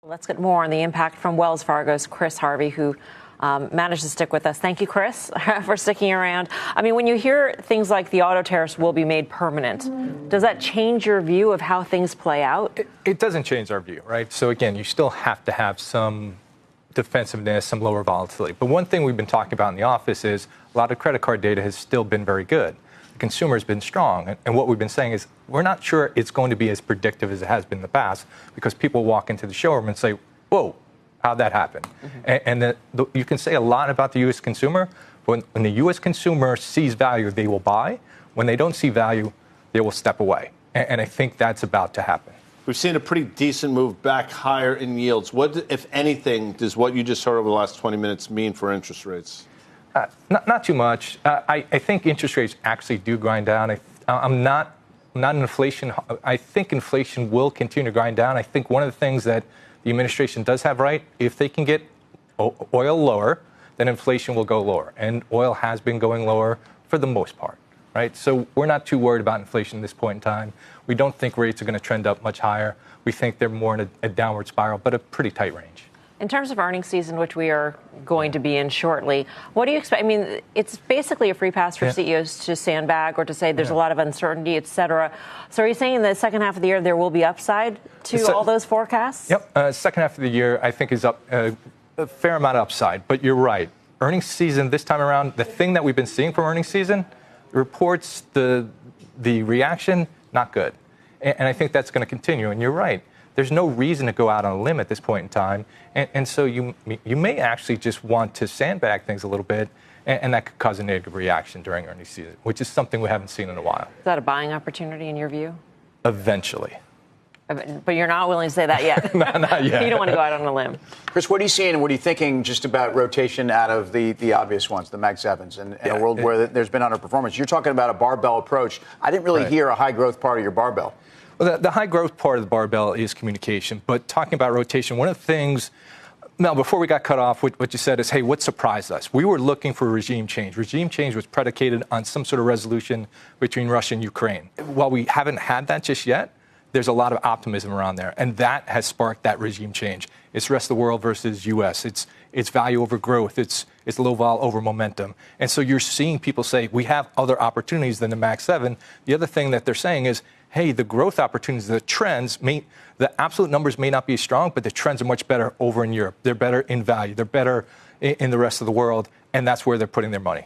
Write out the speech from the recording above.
Let's get more on the impact from Wells Fargo's Chris Harvey, who managed to stick with us. Thank you, Chris, for sticking around. I mean, when you hear things like the auto tariffs will be made permanent, does that change your view of how things play out? It doesn't change our view, right? So again, you still have to have some defensiveness, some lower volatility. But one thing we've been talking about in the office is a lot of credit card data has still been very good. The consumer has been strong. And what we've been saying is we're not sure it's going to be as predictive as it has been in the past, because people walk into the showroom and say, whoa, how'd that happen? And you can say a lot about the U.S. consumer. When the U.S. consumer sees value, they will buy. When they don't see value, they will step away. And I think that's about to happen. We've seen a pretty decent move back higher in yields. What, if anything, does what you just heard over the last 20 minutes mean for interest rates? Not too much. I think interest rates actually do grind down. I'm not in inflation. I think inflation will continue to grind down. I think one of the things that the administration does have right, if they can get oil lower, then inflation will go lower. And oil has been going lower for the most part, right? So we're not too worried about inflation at this point in time. We don't think rates are going to trend up much higher. We think they're more in a downward spiral, but a pretty tight range. In terms of earnings season, which we are going to be in shortly, what do you expect? I mean, it's basically a free pass for CEOs to sandbag or to say there's a lot of uncertainty, et cetera. So are you saying in the second half of the year there will be upside to all those forecasts? Yep. Second half of the year, I think, is up a fair amount of upside. But you're right. Earnings season this time around, the thing that we've been seeing from earnings season, reports, the reaction, not good. And I think that's going to continue. And you're right. There's no reason to go out on a limb at this point in time. And so you may actually just want to sandbag things a little bit, and that could cause a negative reaction during earnings season, which is something we haven't seen in a while. Is that a buying opportunity in your view? Eventually. But you're not willing to say that yet. Not yet. You don't want to go out on a limb. Chris, what are you seeing and what are you thinking just about rotation out of the obvious ones, the Mag 7s, and a world where there's been underperformance? You're talking about a barbell approach. I didn't really hear a high growth part of your barbell. Well, the high growth part of the barbell is communication. But talking about rotation, one of the things, Mel, before we got cut off, what you said is, hey, what surprised us? We were looking for regime change. Regime change was predicated on some sort of resolution between Russia and Ukraine. While we haven't had that just yet, there's a lot of optimism around there. And that has sparked that regime change. It's rest of the world versus U.S. It's value over growth. It's low vol over momentum. And so you're seeing people say, we have other opportunities than the Mag 7. The other thing that they're saying is, hey, the growth opportunities, the trends, the absolute numbers may not be strong, but the trends are much better over in Europe. They're better in value. They're better in the rest of the world. And that's where they're putting their money.